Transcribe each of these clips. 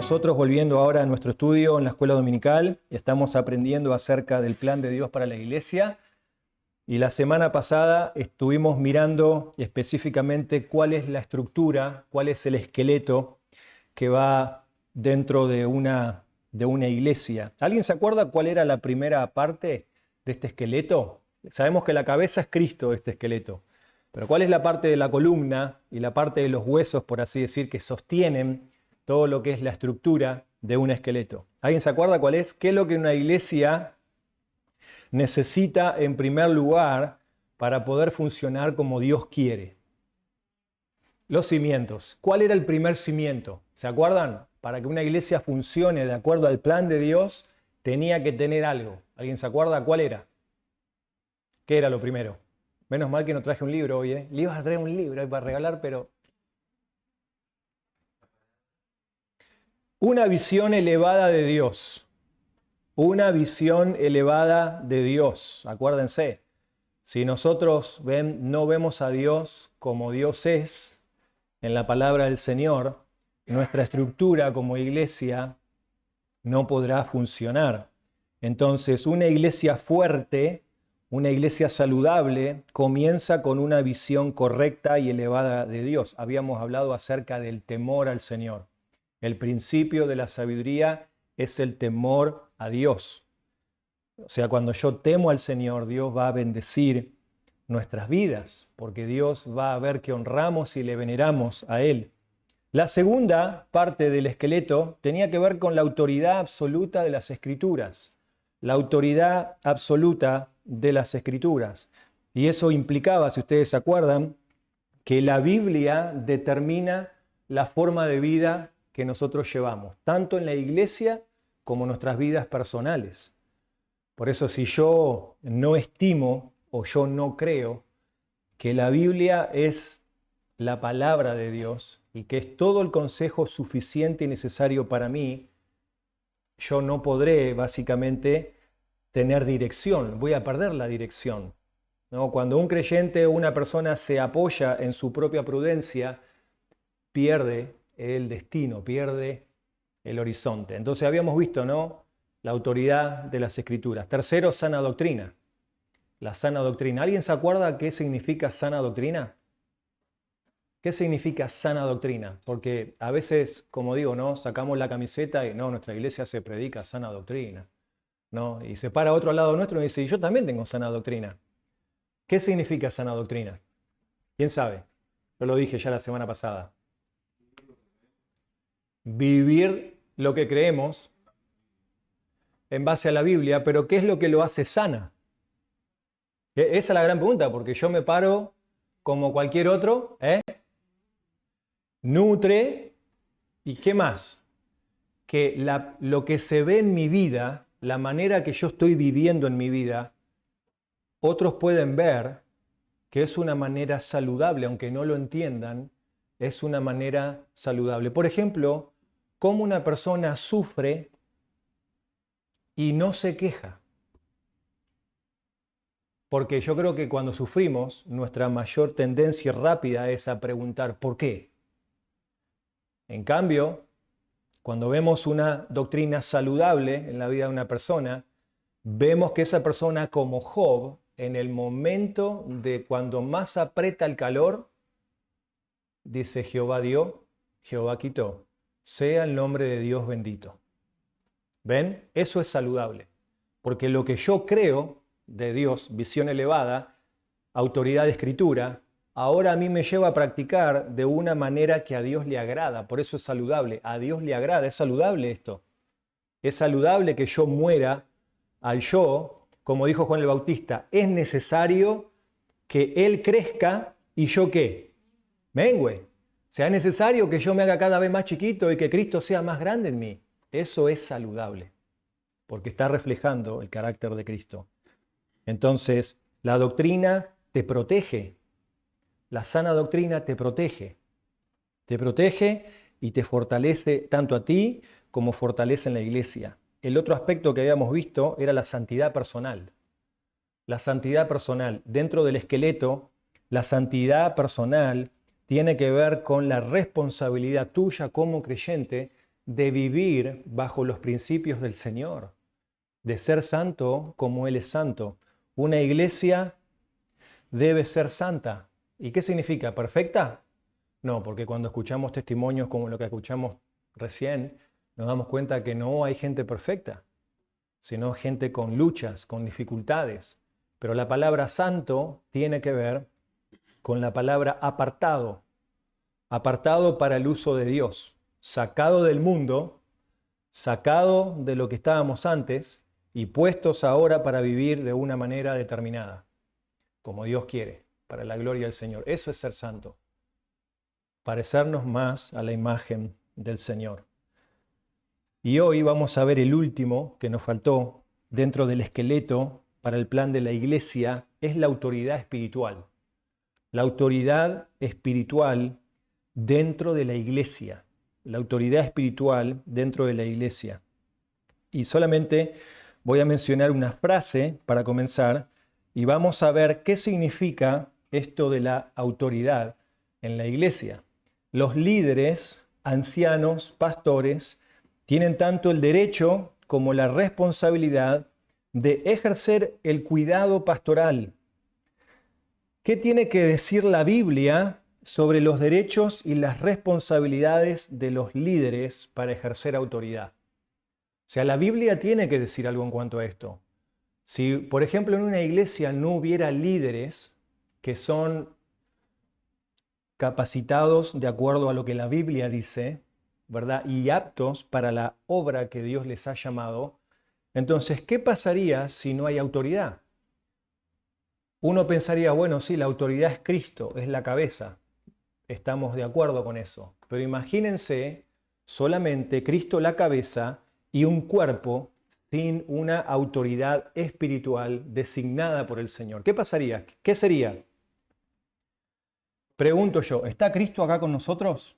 nosotros volviendo ahora a nuestro estudio en la escuela dominical. Estamos aprendiendo acerca del plan de Dios para la iglesia. Y la semana pasada estuvimos mirando específicamente cuál es la estructura, cuál es el esqueleto que va dentro de una iglesia. ¿Alguien se acuerda cuál era la primera parte de este esqueleto? Sabemos que la cabeza es Cristo, este esqueleto. Pero ¿cuál es la parte de la columna y la parte de los huesos, por así decir, que sostienen todo lo que es la estructura de un esqueleto? ¿Alguien se acuerda cuál es? ¿Qué es lo que una iglesia necesita en primer lugar para poder funcionar como Dios quiere? Los cimientos. ¿Cuál era el primer cimiento? ¿Se acuerdan? Para que una iglesia funcione de acuerdo al plan de Dios, tenía que tener algo. ¿Alguien se acuerda cuál era? ¿Qué era lo primero? Menos mal que no traje un libro hoy, ¿eh? Le iba a traer un libro ahí para regalar, pero... Una visión elevada de Dios. Una visión elevada de Dios. Acuérdense, si nosotros no vemos a Dios como Dios es, en la palabra del Señor, nuestra estructura como iglesia no podrá funcionar. Entonces, una iglesia fuerte, una iglesia saludable, comienza con una visión correcta y elevada de Dios. Habíamos hablado acerca del temor al Señor. El principio de la sabiduría es el temor a Dios. O sea, cuando yo temo al Señor, Dios va a bendecir nuestras vidas, porque Dios va a ver que honramos y le veneramos a Él. La segunda parte del esqueleto tenía que ver con la autoridad absoluta de las Escrituras. La autoridad absoluta de las Escrituras. Y eso implicaba, si ustedes se acuerdan, que la Biblia determina la forma de vida que nosotros llevamos, tanto en la iglesia como en nuestras vidas personales. Por eso, si yo no estimo o yo no creo que la Biblia es la palabra de Dios y que es todo el consejo suficiente y necesario para mí, yo no podré básicamente tener dirección, voy a perder la dirección, ¿no? Cuando un creyente o una persona se apoya en su propia prudencia, pierde el destino, pierde el horizonte. Entonces habíamos visto, ¿no?, la autoridad de las Escrituras. Tercero, sana doctrina. La sana doctrina. ¿Alguien se acuerda qué significa sana doctrina? ¿Qué significa sana doctrina? Porque a veces, como digo, ¿no?, sacamos la camiseta y no, nuestra iglesia se predica sana doctrina, ¿no? Y se para otro al lado nuestro y dice, yo también tengo sana doctrina. ¿Qué significa sana doctrina? ¿Quién sabe? Yo lo dije ya la semana pasada. Vivir lo que creemos en base a la Biblia, pero ¿qué es lo que lo hace sana? Esa es la gran pregunta, porque yo me paro como cualquier otro, nutre, ¿y qué más? Que lo que se ve en mi vida, la manera que yo estoy viviendo en mi vida, otros pueden ver que es una manera saludable, aunque no lo entiendan, es una manera saludable. Por ejemplo, cómo una persona sufre y no se queja. Porque yo creo que cuando sufrimos, nuestra mayor tendencia rápida es a preguntar ¿por qué? En cambio, cuando vemos una doctrina saludable en la vida de una persona, vemos que esa persona, como Job, en el momento de cuando más aprieta el calor, dice Jehová dio, Jehová quitó. Sea el nombre de Dios bendito. ¿Ven? Eso es saludable. Porque lo que yo creo de Dios, visión elevada, autoridad de escritura, ahora a mí me lleva a practicar de una manera que a Dios le agrada. Por eso es saludable. A Dios le agrada. Es saludable esto. Es saludable que yo muera al yo, como dijo Juan el Bautista. Es necesario que Él crezca y yo ¿qué? Mengüe. O sea, es necesario que yo me haga cada vez más chiquito y que Cristo sea más grande en mí. Eso es saludable, porque está reflejando el carácter de Cristo. Entonces, la doctrina te protege. La sana doctrina te protege. Te protege y te fortalece tanto a ti como fortalece en la iglesia. El otro aspecto que habíamos visto era la santidad personal. La santidad personal. Dentro del esqueleto, la santidad personal tiene que ver con la responsabilidad tuya como creyente de vivir bajo los principios del Señor, de ser santo como Él es santo. Una iglesia debe ser santa. ¿Y qué significa? ¿Perfecta? No, porque cuando escuchamos testimonios como lo que escuchamos recién, nos damos cuenta que no hay gente perfecta, sino gente con luchas, con dificultades. Pero la palabra santo tiene que ver con la palabra apartado, apartado para el uso de Dios, sacado del mundo, sacado de lo que estábamos antes y puestos ahora para vivir de una manera determinada, como Dios quiere, para la gloria del Señor. Eso es ser santo, parecernos más a la imagen del Señor. Y hoy vamos a ver el último que nos faltó dentro del esqueleto para el plan de la iglesia, es la autoridad espiritual. La autoridad espiritual dentro de la iglesia. La autoridad espiritual dentro de la iglesia. Y solamente voy a mencionar una frase para comenzar y vamos a ver qué significa esto de la autoridad en la iglesia. Los líderes, ancianos, pastores, tienen tanto el derecho como la responsabilidad de ejercer el cuidado pastoral. ¿Qué tiene que decir la Biblia sobre los derechos y las responsabilidades de los líderes para ejercer autoridad? O sea, la Biblia tiene que decir algo en cuanto a esto. Si, por ejemplo, en una iglesia no hubiera líderes que son capacitados de acuerdo a lo que la Biblia dice, ¿verdad? Y aptos para la obra que Dios les ha llamado, entonces, ¿qué pasaría si no hay autoridad? Uno pensaría, bueno, sí, la autoridad es Cristo, es la cabeza. Estamos de acuerdo con eso. Pero imagínense solamente Cristo la cabeza y un cuerpo sin una autoridad espiritual designada por el Señor. ¿Qué pasaría? ¿Qué sería? Pregunto yo, ¿está Cristo acá con nosotros?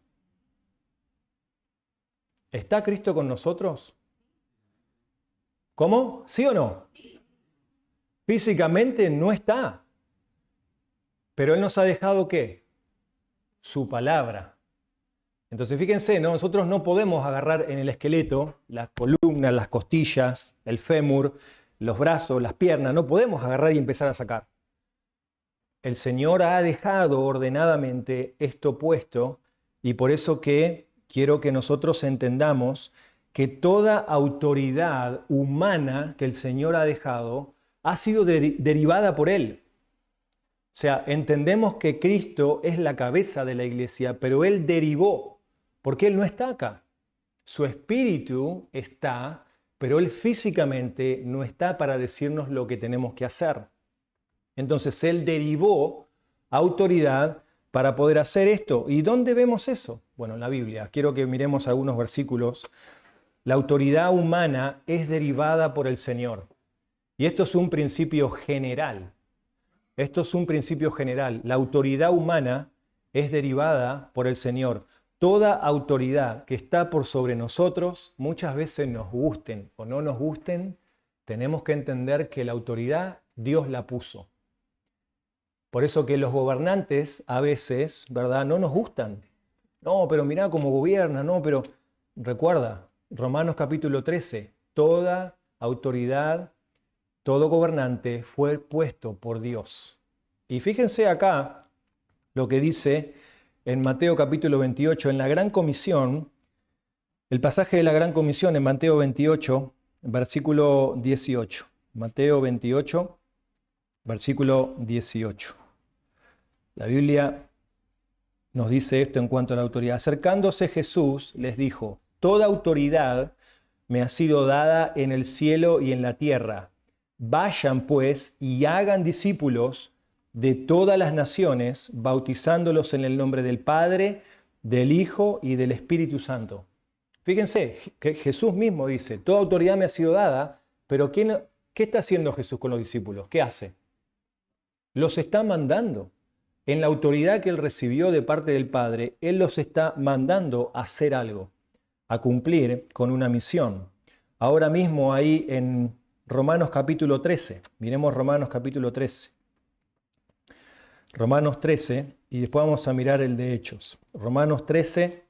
¿Está Cristo con nosotros? ¿Cómo? ¿Sí o no? Físicamente no está. Pero Él nos ha dejado ¿qué? Su palabra. Entonces fíjense, ¿no? Nosotros no podemos agarrar en el esqueleto las columnas, las costillas, el fémur, los brazos, las piernas, no podemos agarrar y empezar a sacar. El Señor ha dejado ordenadamente esto puesto y por eso que quiero que nosotros entendamos que toda autoridad humana que el Señor ha dejado ha sido derivada por Él. O sea, entendemos que Cristo es la cabeza de la iglesia, pero Él derivó, porque Él no está acá. Su espíritu está, pero Él físicamente no está para decirnos lo que tenemos que hacer. Entonces Él derivó autoridad para poder hacer esto. ¿Y dónde vemos eso? Bueno, en la Biblia. Quiero que miremos algunos versículos. La autoridad humana es derivada por el Señor. Y esto es un principio general. Esto es un principio general. La autoridad humana es derivada por el Señor. Toda autoridad que está por sobre nosotros, muchas veces nos gusten o no nos gusten, tenemos que entender que la autoridad Dios la puso. Por eso que los gobernantes a veces, ¿verdad?, no nos gustan. No, pero mirá cómo gobierna, no, pero recuerda, Romanos capítulo 13, toda autoridad, todo gobernante fue puesto por Dios. Y fíjense acá lo que dice en Mateo capítulo 28, en la Gran Comisión, el pasaje de la Gran Comisión en Mateo 28, versículo 18. Mateo 28, versículo 18. La Biblia nos dice esto en cuanto a la autoridad. Acercándose Jesús les dijo, toda autoridad me ha sido dada en el cielo y en la tierra. Vayan pues y hagan discípulos de todas las naciones, bautizándolos en el nombre del Padre, del Hijo y del Espíritu Santo. Fíjense que Jesús mismo dice, toda autoridad me ha sido dada, pero ¿qué está haciendo Jesús con los discípulos? ¿Qué hace? Los está mandando. En la autoridad que Él recibió de parte del Padre, Él los está mandando a hacer algo, a cumplir con una misión. Ahora mismo ahí en Romanos capítulo 13, miremos Romanos capítulo 13. Romanos 13, y después vamos a mirar el de Hechos. Romanos 13,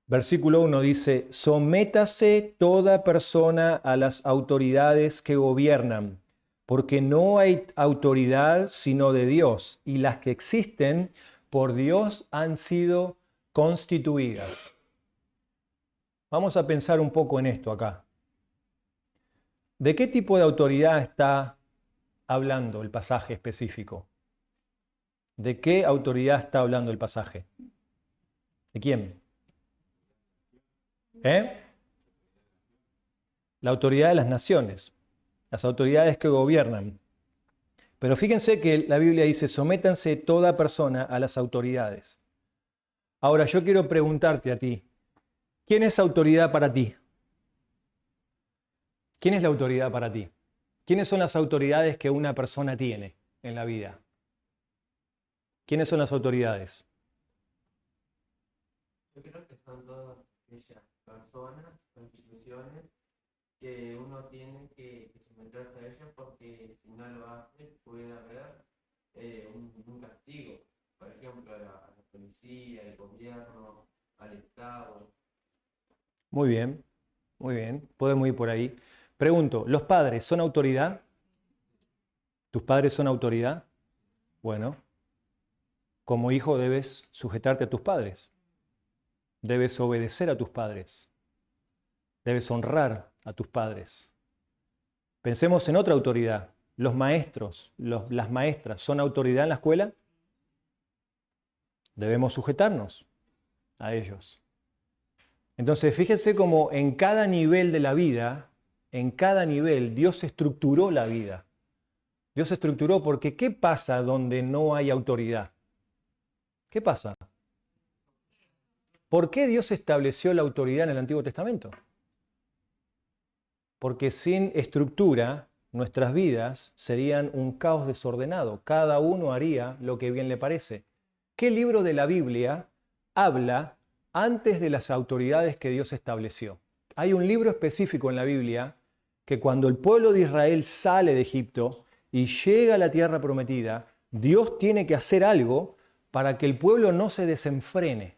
Versículo 1 dice, sométase toda persona a las autoridades que gobiernan, porque no hay autoridad sino de Dios, y las que existen por Dios han sido constituidas. Vamos a pensar un poco en esto acá. ¿De qué tipo de autoridad está hablando el pasaje específico? ¿De qué autoridad está hablando el pasaje? ¿De quién? La autoridad de las naciones, las autoridades que gobiernan. Pero fíjense que la Biblia dice, sométanse toda persona a las autoridades. Ahora yo quiero preguntarte a ti, ¿quién es autoridad para ti? ¿Quién es la autoridad para ti? ¿Quiénes son las autoridades que una persona tiene en la vida? ¿Quiénes son las autoridades? Yo creo que son todas aquellas personas o instituciones que uno tiene que someterse a ellas porque si no lo hace puede haber un castigo. Por ejemplo, a la policía, al gobierno, al Estado. Muy bien, podemos ir por ahí. Pregunto, ¿los padres son autoridad? ¿Tus padres son autoridad? Bueno, como hijo debes sujetarte a tus padres. Debes obedecer a tus padres. Debes honrar a tus padres. Pensemos en otra autoridad. Los maestros, las maestras, ¿son autoridad en la escuela? Debemos sujetarnos a ellos. Entonces, fíjense cómo en cada nivel de la vida, en cada nivel, Dios estructuró la vida. Dios estructuró porque ¿qué pasa donde no hay autoridad? ¿Qué pasa? ¿Por qué Dios estableció la autoridad en el Antiguo Testamento? Porque sin estructura, nuestras vidas serían un caos desordenado. Cada uno haría lo que bien le parece. ¿Qué libro de la Biblia habla antes de las autoridades que Dios estableció? Hay un libro específico en la Biblia que cuando el pueblo de Israel sale de Egipto y llega a la tierra prometida, Dios tiene que hacer algo para que el pueblo no se desenfrene.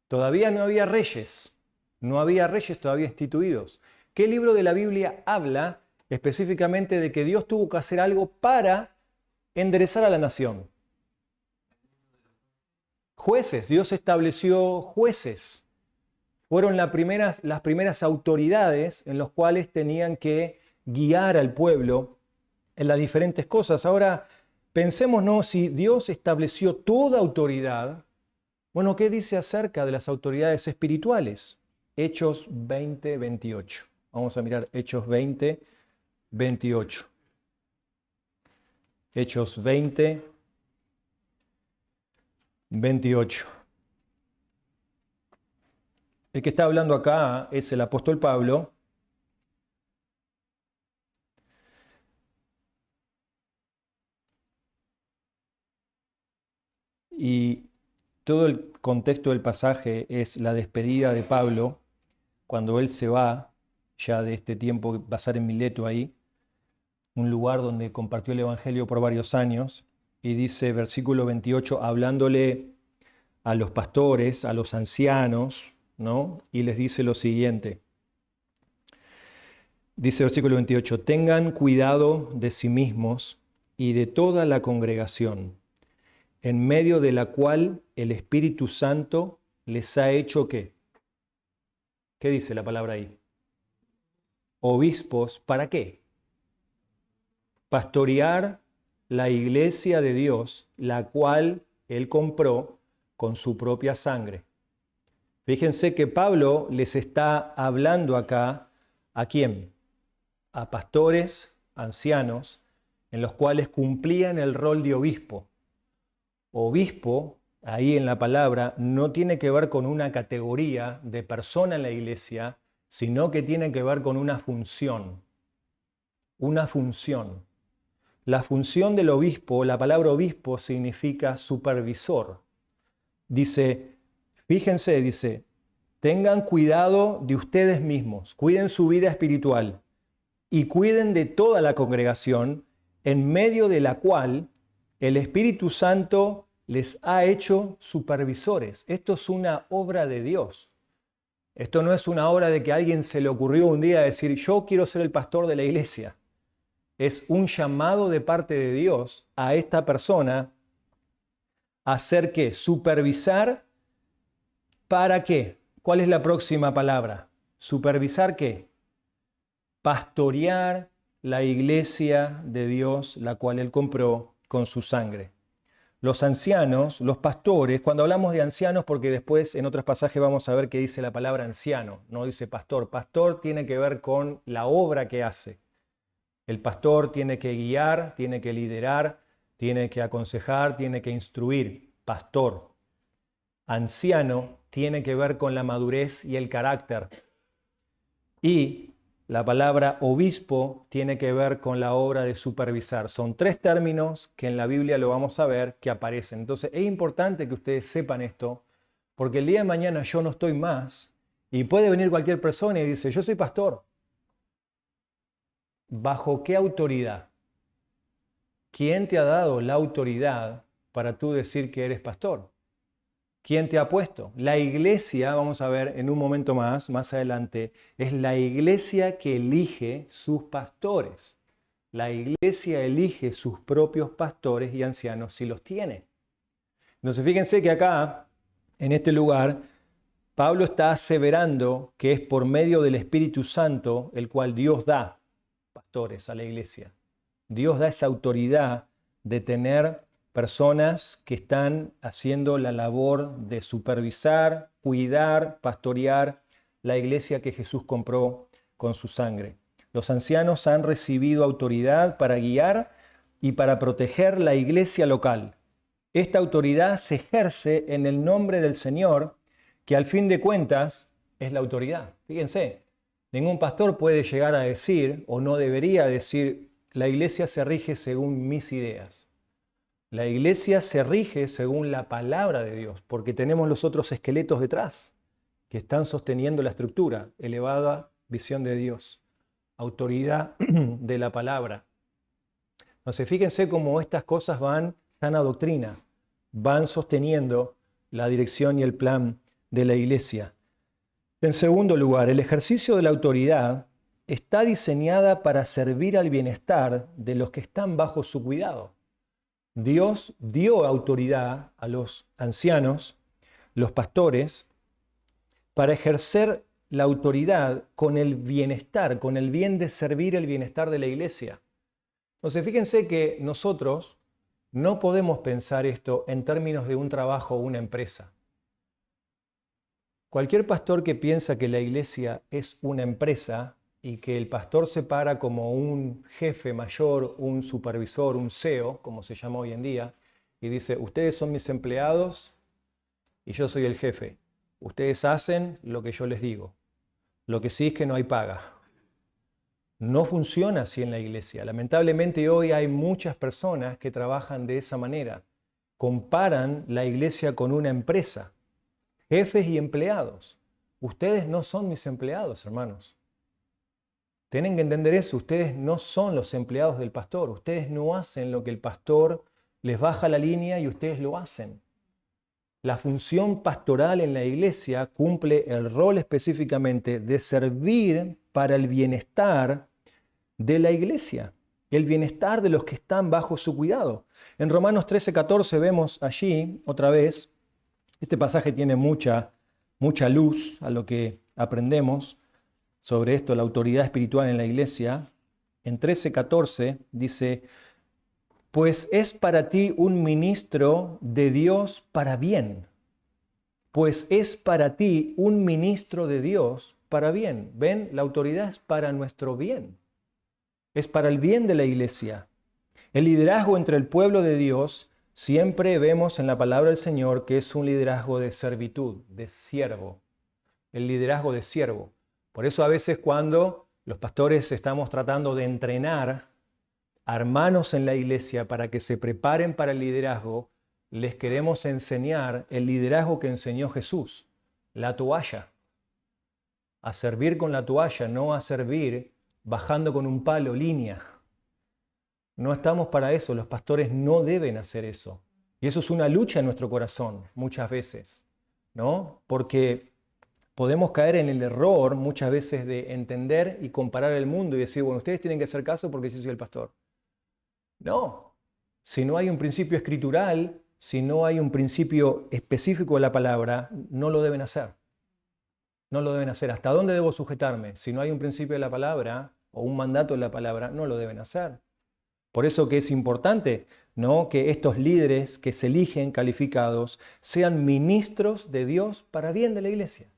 Todavía no había reyes todavía instituidos. ¿Qué libro de la Biblia habla específicamente de que Dios tuvo que hacer algo para enderezar a la nación? Jueces, Dios estableció jueces. Fueron las primeras autoridades en las cuales tenían que guiar al pueblo en las diferentes cosas. Ahora, pensémonos si Dios estableció toda autoridad. Bueno, ¿qué dice acerca de las autoridades espirituales? Hechos 20, 28. Vamos a mirar Hechos 20, 28. Hechos 20, 28. El que está hablando acá es el apóstol Pablo. Y todo el contexto del pasaje es la despedida de Pablo cuando él se va ya de este tiempo, va a ser en Mileto ahí, un lugar donde compartió el evangelio por varios años. Y dice versículo 28, hablándole a los pastores, a los ancianos, ¿no? Y les dice lo siguiente. Dice versículo 28, tengan cuidado de sí mismos y de toda la congregación, en medio de la cual el Espíritu Santo les ha hecho ¿qué? ¿Qué dice la palabra ahí? Obispos, ¿para qué? Pastorear la iglesia de Dios, la cual Él compró con su propia sangre. Fíjense que Pablo les está hablando acá, ¿a quién? A pastores, ancianos, en los cuales cumplían el rol de obispo. Obispo, ahí en la palabra, no tiene que ver con una categoría de persona en la iglesia, sino que tiene que ver con una función. Una función. La función del obispo, la palabra obispo significa supervisor. Dice, fíjense, dice, tengan cuidado de ustedes mismos, cuiden su vida espiritual y cuiden de toda la congregación en medio de la cual el Espíritu Santo les ha hecho supervisores. Esto es una obra de Dios. Esto no es una obra de que a alguien se le ocurrió un día decir, yo quiero ser el pastor de la iglesia. Es un llamado de parte de Dios a esta persona a hacer ¿qué? Supervisar. ¿Para qué? ¿Cuál es la próxima palabra? ¿Supervisar qué? Pastorear la iglesia de Dios, la cual Él compró con su sangre. Los ancianos, los pastores, cuando hablamos de ancianos, porque después en otros pasajes vamos a ver que dice la palabra anciano, no dice pastor. Pastor tiene que ver con la obra que hace. El pastor tiene que guiar, tiene que liderar, tiene que aconsejar, tiene que instruir. Pastor. Anciano tiene que ver con la madurez y el carácter. Y la palabra obispo tiene que ver con la obra de supervisar. Son tres términos que en la Biblia lo vamos a ver que aparecen. Entonces es importante que ustedes sepan esto, porque el día de mañana yo no estoy más y puede venir cualquier persona y dice, yo soy pastor. ¿Bajo qué autoridad? ¿Quién te ha dado la autoridad para tú decir que eres pastor? ¿Quién te ha puesto? La iglesia, vamos a ver en un momento más adelante, es la iglesia que elige sus pastores. La iglesia elige sus propios pastores y ancianos si los tiene. Entonces fíjense que acá, en este lugar, Pablo está aseverando que es por medio del Espíritu Santo el cual Dios da pastores a la iglesia. Dios da esa autoridad de tener personas que están haciendo la labor de supervisar, cuidar, pastorear la iglesia que Jesús compró con su sangre. Los ancianos han recibido autoridad para guiar y para proteger la iglesia local. Esta autoridad se ejerce en el nombre del Señor, que al fin de cuentas es la autoridad. Fíjense, ningún pastor puede llegar a decir, o no debería decir, la iglesia se rige según mis ideas. La iglesia se rige según la palabra de Dios, porque tenemos los otros esqueletos detrás que están sosteniendo la estructura, elevada visión de Dios, autoridad de la palabra. Entonces, fíjense cómo estas cosas van, sana doctrina, van sosteniendo la dirección y el plan de la iglesia. En segundo lugar, el ejercicio de la autoridad está diseñada para servir al bienestar de los que están bajo su cuidado. Dios dio autoridad a los ancianos, los pastores, para ejercer la autoridad con el bienestar, con el bien de servir el bienestar de la iglesia. Entonces, fíjense que nosotros no podemos pensar esto en términos de un trabajo o una empresa. Cualquier pastor que piensa que la iglesia es una empresa y que el pastor se para como un jefe mayor, un supervisor, un CEO, como se llama hoy en día, y dice, ustedes son mis empleados y yo soy el jefe. Ustedes hacen lo que yo les digo. Lo que sí es que no hay paga. No funciona así en la iglesia. Lamentablemente hoy hay muchas personas que trabajan de esa manera. Comparan la iglesia con una empresa. Jefes y empleados. Ustedes no son mis empleados, hermanos. Tienen que entender eso. Ustedes no son los empleados del pastor. Ustedes no hacen lo que el pastor les baja la línea y ustedes lo hacen. La función pastoral en la iglesia cumple el rol específicamente de servir para el bienestar de la iglesia, el bienestar de los que están bajo su cuidado. En Romanos 13:14 vemos allí, otra vez, este pasaje tiene mucha luz a lo que aprendemos sobre esto, la autoridad espiritual en la iglesia. En 13:14 dice, pues es para ti un ministro de Dios para bien. Pues es para ti un ministro de Dios para bien. ¿Ven? La autoridad es para nuestro bien. Es para el bien de la iglesia. El liderazgo entre el pueblo de Dios, siempre vemos en la palabra del Señor que es un liderazgo de servitud, de siervo. El liderazgo de siervo. Por eso a veces cuando los pastores estamos tratando de entrenar a hermanos en la iglesia para que se preparen para el liderazgo, les queremos enseñar el liderazgo que enseñó Jesús, la toalla. A servir con la toalla, no a servir bajando con un palo línea. No estamos para eso, los pastores no deben hacer eso. Y eso es una lucha en nuestro corazón muchas veces, ¿no? Porque podemos caer en el error muchas veces de entender y comparar el mundo y decir, bueno, ustedes tienen que hacer caso porque yo soy el pastor. No, si no hay un principio escritural, si no hay un principio específico de la palabra, no lo deben hacer. No lo deben hacer. ¿Hasta dónde debo sujetarme? Si no hay un principio de la palabra o un mandato de la palabra, no lo deben hacer. Por eso que es importante, ¿no?, que estos líderes que se eligen calificados sean ministros de Dios para el bien de la iglesia.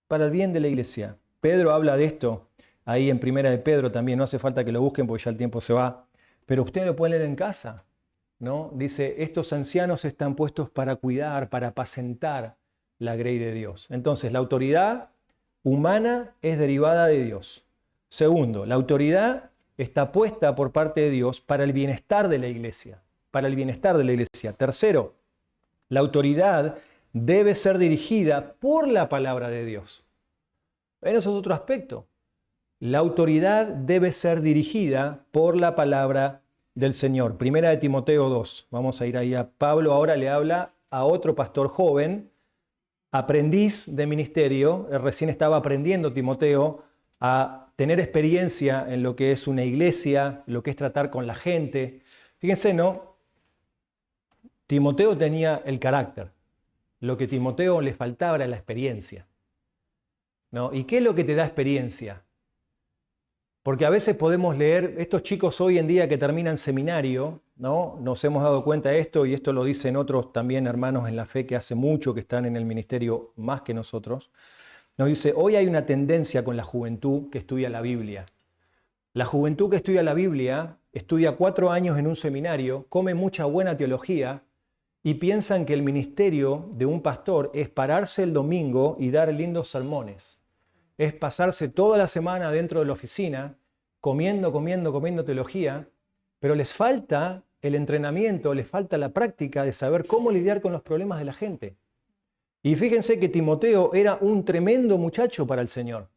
Para el bien de la iglesia. Pedro habla de esto ahí en Primera de Pedro también. No hace falta que lo busquen porque ya el tiempo se va. Pero ustedes lo pueden leer en casa, ¿no? Dice, estos ancianos están puestos para cuidar, para apacentar la grey de Dios. Entonces, la autoridad humana es derivada de Dios. Segundo, la autoridad está puesta por parte de Dios para el bienestar de la iglesia. Para el bienestar de la iglesia. Tercero, la autoridad debe ser dirigida por la palabra de Dios. Eso es otro aspecto. La autoridad debe ser dirigida por la palabra del Señor. Primera de Timoteo 2. Vamos a ir ahí a Pablo. Ahora le habla a otro pastor joven, aprendiz de ministerio. Recién estaba aprendiendo Timoteo a tener experiencia en lo que es una iglesia, lo que es tratar con la gente. Fíjense, ¿no? Timoteo tenía el carácter. Lo que a Timoteo le faltaba era la experiencia, ¿no? ¿Y qué es lo que te da experiencia? Porque a veces podemos leer, estos chicos hoy en día que terminan seminario, ¿no? Nos hemos dado cuenta de esto, y esto lo dicen otros también hermanos en la fe que hace mucho que están en el ministerio más que nosotros. Nos dice, hoy hay una tendencia con la juventud que estudia la Biblia. La juventud que estudia la Biblia estudia 4 años en un seminario, come mucha buena teología y piensan que el ministerio de un pastor es pararse el domingo y dar lindos sermones. Es pasarse toda la semana dentro de la oficina comiendo teología, pero les falta el entrenamiento, les falta la práctica de saber cómo lidiar con los problemas de la gente. Y fíjense que Timoteo era un tremendo muchacho para el Señor.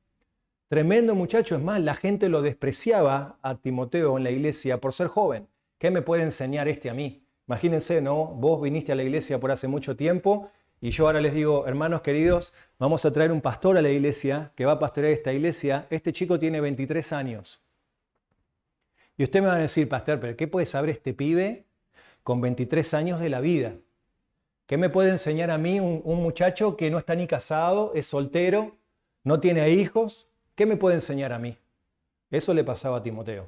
Tremendo muchacho, es más, la gente lo despreciaba a Timoteo en la iglesia por ser joven. ¿Qué me puede enseñar este a mí? Imagínense, ¿no? Vos viniste a la iglesia por hace mucho tiempo y yo ahora les digo, hermanos queridos, vamos a traer un pastor a la iglesia que va a pastorear esta iglesia. Este chico tiene 23 años. Y usted me va a decir, pastor, ¿pero qué puede saber este pibe con 23 años de la vida? ¿Qué me puede enseñar a mí un muchacho que no está ni casado, es soltero, no tiene hijos? ¿Qué me puede enseñar a mí? Eso le pasaba a Timoteo.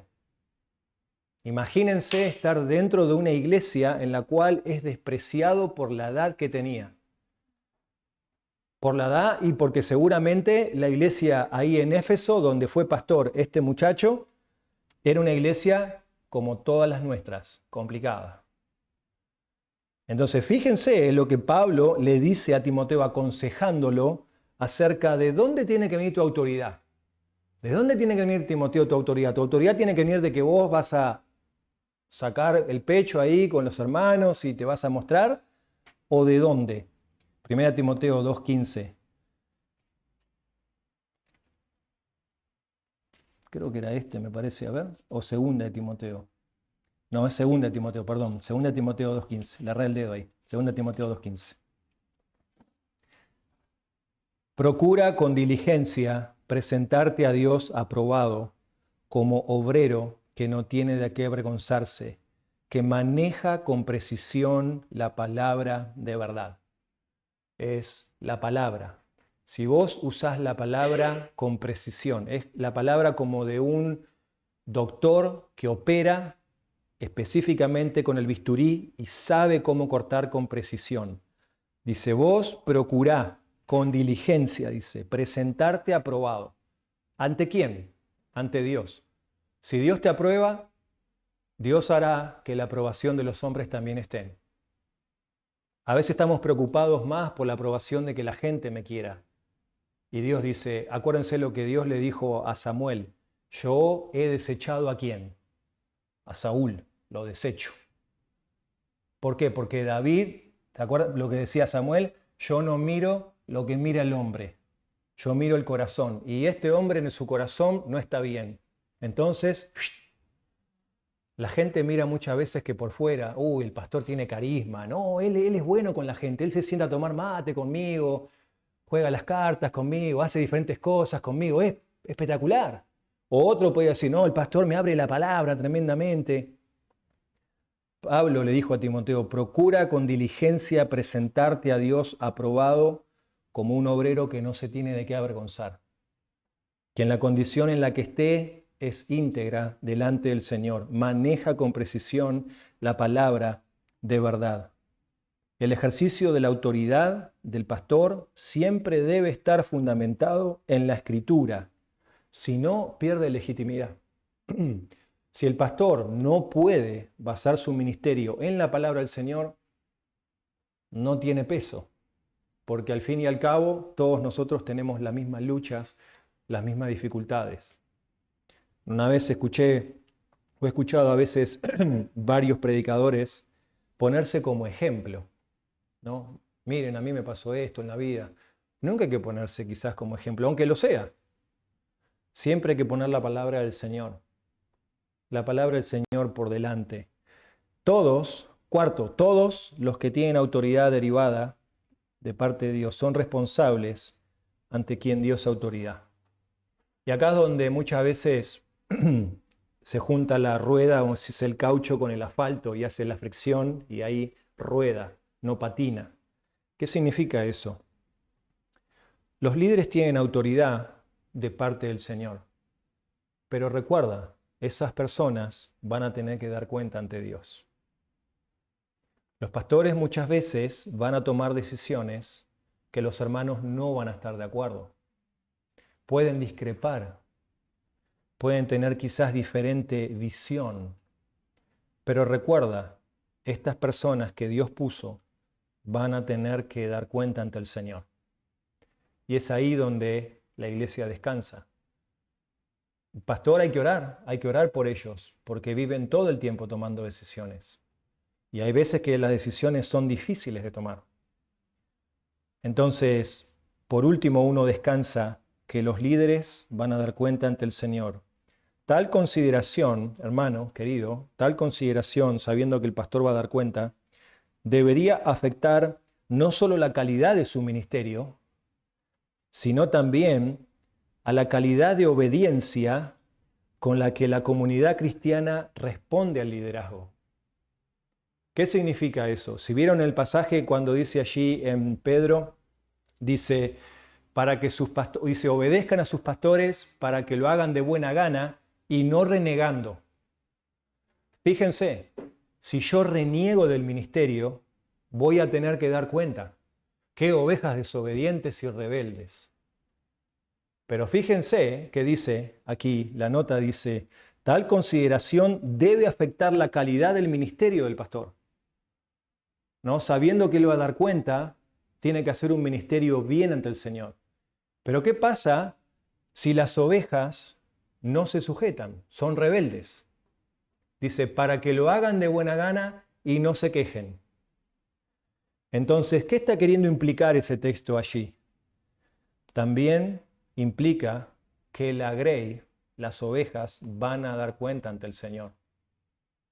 Imagínense estar dentro de una iglesia en la cual es despreciado por la edad que tenía. Por la edad y porque seguramente la iglesia ahí en Éfeso, donde fue pastor este muchacho, era una iglesia como todas las nuestras, complicada. Entonces fíjense en lo que Pablo le dice a Timoteo aconsejándolo acerca de dónde tiene que venir tu autoridad. ¿De dónde tiene que venir, Timoteo, tu autoridad? Tu autoridad tiene que venir de que vos vas a sacar el pecho ahí con los hermanos y te vas a mostrar, ¿o de dónde? 1 Timoteo 2:15. Creo que era me parece, a ver, o 2 de Timoteo. No, es 2 de Timoteo, perdón, 2 de Timoteo 2:15. Le erré el dedo ahí, 2 de Timoteo 2:15. Procura con diligencia presentarte a Dios aprobado como obrero que no tiene de qué avergonzarse, que maneja con precisión la palabra de verdad. Es la palabra. Si vos usás la palabra con precisión, es la palabra como de un doctor que opera específicamente con el bisturí y sabe cómo cortar con precisión. Dice, vos procurá con diligencia, dice, presentarte aprobado. ¿Ante quién? Ante Dios. Si Dios te aprueba, Dios hará que la aprobación de los hombres también estén. A veces estamos preocupados más por la aprobación de que la gente me quiera. Y Dios dice, acuérdense lo que Dios le dijo a Samuel, yo he desechado ¿a quién? A Saúl, lo desecho. ¿Por qué? Porque David, ¿te acuerdas lo que decía Samuel? Yo no miro lo que mira el hombre, yo miro el corazón. Y este hombre en su corazón no está bien. Entonces, la gente mira muchas veces que por fuera, el pastor tiene carisma. No, él es bueno con la gente, él se sienta a tomar mate conmigo. juega las cartas conmigo, hace diferentes cosas conmigo, es espectacular. O otro puede decir, no, el pastor me abre la palabra tremendamente. Pablo le dijo a Timoteo, procura con diligencia presentarte a Dios aprobado como un obrero que no se tiene de qué avergonzar, que en la condición en la que esté es íntegra delante del Señor, maneja con precisión la palabra de verdad. El ejercicio de la autoridad del pastor siempre debe estar fundamentado en la Escritura, si no pierde legitimidad. Si el pastor no puede basar su ministerio en la palabra del Señor, no tiene peso, porque al fin y al cabo todos nosotros tenemos las mismas luchas, las mismas dificultades. Una vez he escuchado a veces varios predicadores ponerse como ejemplo, ¿no? Miren, a mí me pasó esto en la vida. Nunca hay que ponerse quizás como ejemplo, aunque lo sea. Siempre hay que poner la palabra del Señor. La palabra del Señor por delante. Todos los que tienen autoridad derivada de parte de Dios son responsables ante quien dio esa autoridad. Y acá es donde muchas veces se junta la rueda, o si es el caucho con el asfalto y hace la fricción y ahí rueda, no patina. ¿Qué significa eso? Los líderes tienen autoridad de parte del Señor, pero recuerda, esas personas van a tener que dar cuenta ante Dios. Los pastores muchas veces van a tomar decisiones que los hermanos no van a estar de acuerdo. Pueden discrepar, pueden tener quizás diferente visión, pero recuerda, estas personas que Dios puso van a tener que dar cuenta ante el Señor. Y es ahí donde la iglesia descansa. El pastor hay que orar por ellos, porque viven todo el tiempo tomando decisiones. Y hay veces que las decisiones son difíciles de tomar. Entonces, por último, uno descansa que los líderes van a dar cuenta ante el Señor. Tal consideración, hermano, querido, tal consideración, sabiendo que el pastor va a dar cuenta, debería afectar no solo la calidad de su ministerio, sino también a la calidad de obediencia con la que la comunidad cristiana responde al liderazgo. ¿Qué significa eso? Si vieron el pasaje cuando dice allí en Pedro, dice, dice, obedezcan a sus pastores para que lo hagan de buena gana y no renegando. Fíjense, si yo reniego del ministerio, voy a tener que dar cuenta. ¡Qué ovejas desobedientes y rebeldes! Pero fíjense que dice aquí, la nota dice, tal consideración debe afectar la calidad del ministerio del pastor. ¿No? Sabiendo que él va a dar cuenta, tiene que hacer un ministerio bien ante el Señor. Pero ¿qué pasa si las ovejas no se sujetan, son rebeldes? Dice, para que lo hagan de buena gana y no se quejen. Entonces, ¿qué está queriendo implicar ese texto allí? También implica que la grey, las ovejas, van a dar cuenta ante el Señor.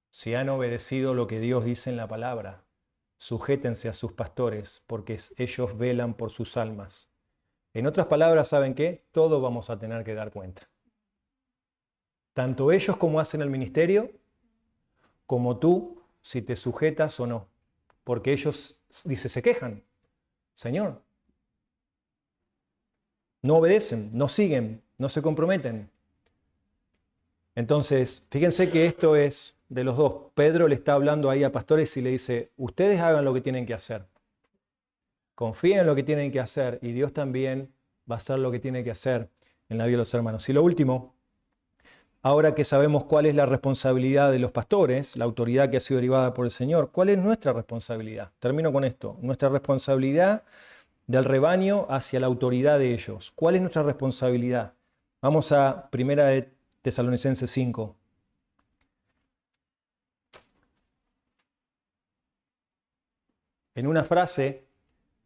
Si han obedecido lo que Dios dice en la palabra, sujétense a sus pastores, porque ellos velan por sus almas. En otras palabras, ¿saben qué? Todos vamos a tener que dar cuenta. Tanto ellos como hacen el ministerio, como tú, si te sujetas o no. Porque ellos, dice, se quejan. Señor, no obedecen, no siguen, no se comprometen. Entonces, fíjense que esto es de los dos. Pedro le está hablando ahí a pastores y le dice, ustedes hagan lo que tienen que hacer. Confíen en lo que tienen que hacer y Dios también va a hacer lo que tiene que hacer en la vida de los hermanos. Y lo último, ahora que sabemos cuál es la responsabilidad de los pastores, la autoridad que ha sido derivada por el Señor, ¿cuál es nuestra responsabilidad? Termino con esto. Nuestra responsabilidad del rebaño hacia la autoridad de ellos. ¿Cuál es nuestra responsabilidad? Vamos a 1 de Tesalonicenses 5. En una frase,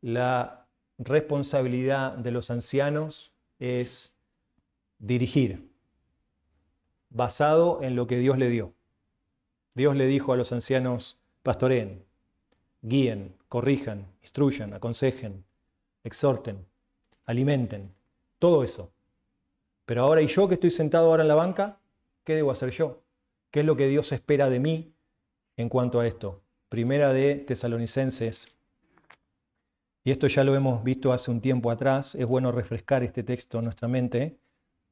la responsabilidad de los ancianos es dirigir, basado en lo que Dios le dio. Dios le dijo a los ancianos, pastoreen, guíen, corrijan, instruyan, aconsejen, exhorten. alimenten, todo eso. Pero ahora, ¿y yo que estoy sentado ahora en la banca? ¿Qué debo hacer yo? ¿Qué es lo que Dios espera de mí en cuanto a esto? Primera de Tesalonicenses, y esto ya lo hemos visto hace un tiempo atrás, es bueno refrescar este texto en nuestra mente.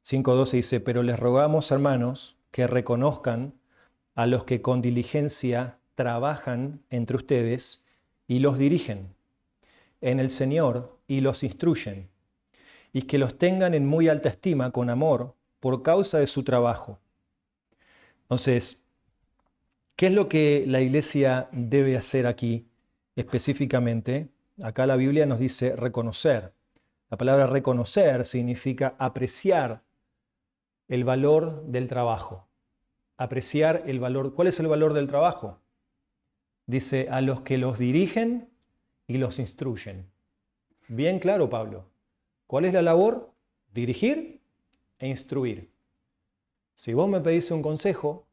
5:12 dice, pero les rogamos, hermanos, que reconozcan a los que con diligencia trabajan entre ustedes y los dirigen en el Señor y los instruyen, y que los tengan en muy alta estima con amor por causa de su trabajo. Entonces, ¿qué es lo que la iglesia debe hacer aquí específicamente? Acá la Biblia nos dice reconocer. La palabra reconocer significa apreciar el valor del trabajo. Apreciar el valor. ¿Cuál es el valor del trabajo? Dice, a los que los dirigen y los instruyen. Bien claro, Pablo. ¿Cuál es la labor? Dirigir e instruir. Si vos me pedís un consejo,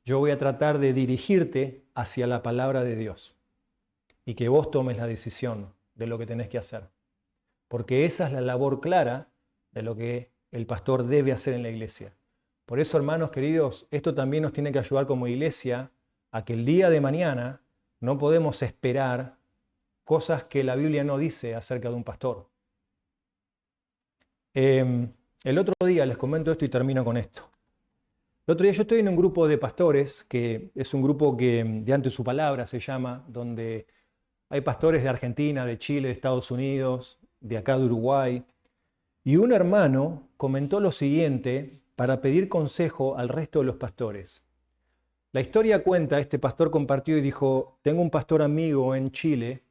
yo voy a tratar de dirigirte hacia la palabra de Dios y que vos tomes la decisión de lo que tenés que hacer. Porque esa es la labor clara de lo que el pastor debe hacer en la iglesia. Por eso, hermanos queridos, esto también nos tiene que ayudar como iglesia a que el día de mañana no podemos esperar cosas que la Biblia no dice acerca de un pastor. El otro día les comento esto y termino con esto. El otro día yo estoy en un grupo de pastores, que es un grupo que de Ante Su Palabra se llama, donde hay pastores de Argentina, de Chile, de Estados Unidos, de acá de Uruguay. Y un hermano comentó lo siguiente para pedir consejo al resto de los pastores. La historia cuenta, este pastor compartió y dijo, tengo un pastor amigo en Chile,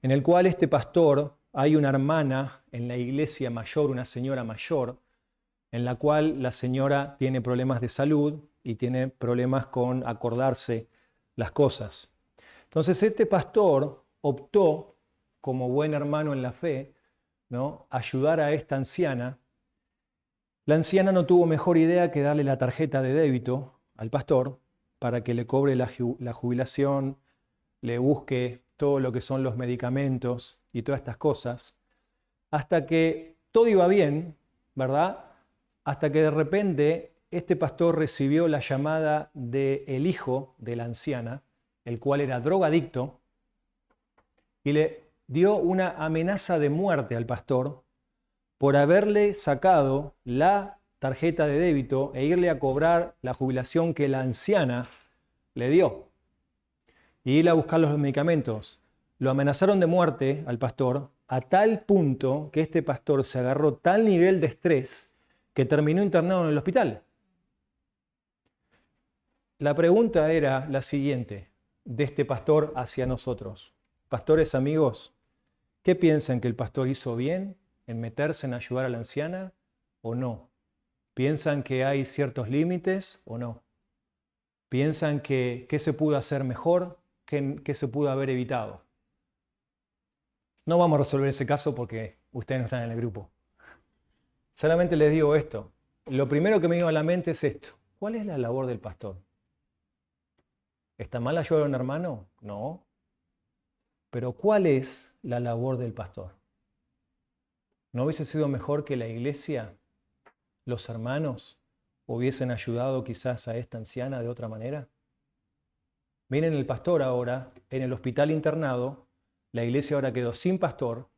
en el cual este pastor, hay una hermana en la iglesia mayor, una señora mayor, en la cual la señora tiene problemas de salud y tiene problemas con acordarse las cosas. Entonces este pastor optó, como buen hermano en la fe, ¿no?, ayudar a esta anciana. La anciana no tuvo mejor idea que darle la tarjeta de débito al pastor para que le cobre la jubilación, le busque todo lo que son los medicamentos y todas estas cosas, hasta que todo iba bien, ¿verdad? Hasta que de repente este pastor recibió la llamada del hijo de la anciana, el cual era drogadicto, y le dio una amenaza de muerte al pastor por haberle sacado la tarjeta de débito e irle a cobrar la jubilación que la anciana le dio. Y ir a buscar los medicamentos. Lo amenazaron de muerte al pastor a tal punto que este pastor se agarró tal nivel de estrés que terminó internado en el hospital. La pregunta era la siguiente de este pastor hacia nosotros. Pastores amigos, ¿qué piensan, que el pastor hizo bien en meterse en ayudar a la anciana o no? ¿Piensan que hay ciertos límites o no? ¿Piensan que qué se pudo hacer mejor, qué se pudo haber evitado? No vamos a resolver ese caso porque ustedes no están en el grupo. Solamente les digo esto. Lo primero que me vino a la mente es esto. ¿Cuál es la labor del pastor? ¿Está mal ayudar a un hermano? No. Pero ¿cuál es la labor del pastor? ¿No hubiese sido mejor que la iglesia, los hermanos, hubiesen ayudado quizás a esta anciana de otra manera? Miren, el pastor ahora, en el hospital internado, la iglesia ahora quedó sin pastor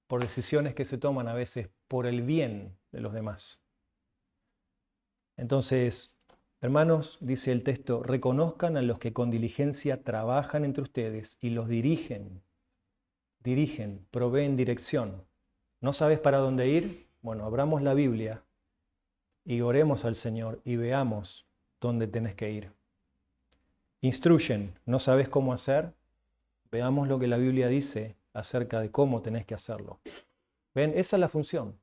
por decisiones que se toman a veces por el bien de los demás. Entonces, hermanos, dice el texto, reconozcan a los que con diligencia trabajan entre ustedes y los dirigen, proveen dirección. ¿No sabes para dónde ir? Bueno, abramos la Biblia y oremos al Señor y veamos dónde tenés que ir. Instruyen, ¿no sabes cómo hacer? Veamos lo que la Biblia dice acerca de cómo tenés que hacerlo. ¿Ven? Esa es la función.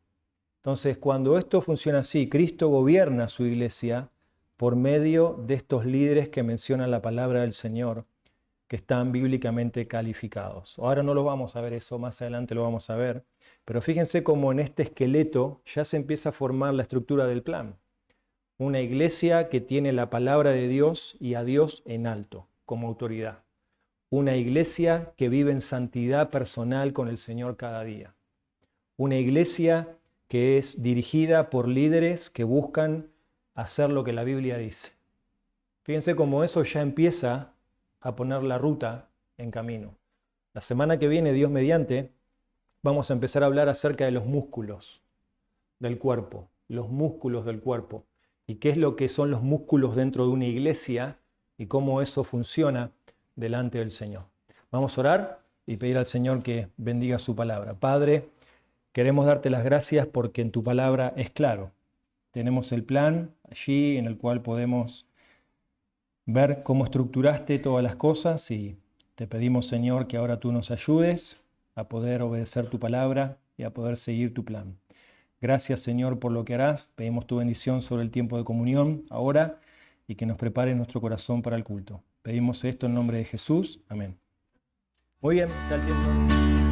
Entonces, cuando esto funciona así, Cristo gobierna su iglesia por medio de estos líderes que mencionan la palabra del Señor, que están bíblicamente calificados. Ahora no lo vamos a ver eso, más adelante lo vamos a ver, pero fíjense cómo en este esqueleto ya se empieza a formar la estructura del plan. Una iglesia que tiene la palabra de Dios y a Dios en alto, como autoridad. una iglesia que vive en santidad personal con el Señor cada día. Una iglesia que es dirigida por líderes que buscan hacer lo que la Biblia dice. Fíjense cómo eso ya empieza a poner la ruta en camino. La semana que viene, Dios mediante, vamos a empezar a hablar acerca de los músculos del cuerpo, los músculos del cuerpo, y qué es lo que son los músculos dentro de una iglesia y cómo eso funciona delante del Señor. Vamos a orar y pedir al Señor que bendiga su palabra. Padre, queremos darte las gracias porque en tu palabra es claro. Tenemos el plan allí en el cual podemos ver cómo estructuraste todas las cosas y te pedimos, Señor, que ahora tú nos ayudes a poder obedecer tu palabra y a poder seguir tu plan. Gracias, Señor, por lo que harás. Pedimos tu bendición sobre el tiempo de comunión ahora y que nos prepare nuestro corazón para el culto. Pedimos esto en nombre de Jesús. Amén. Muy bien, está el tiempo.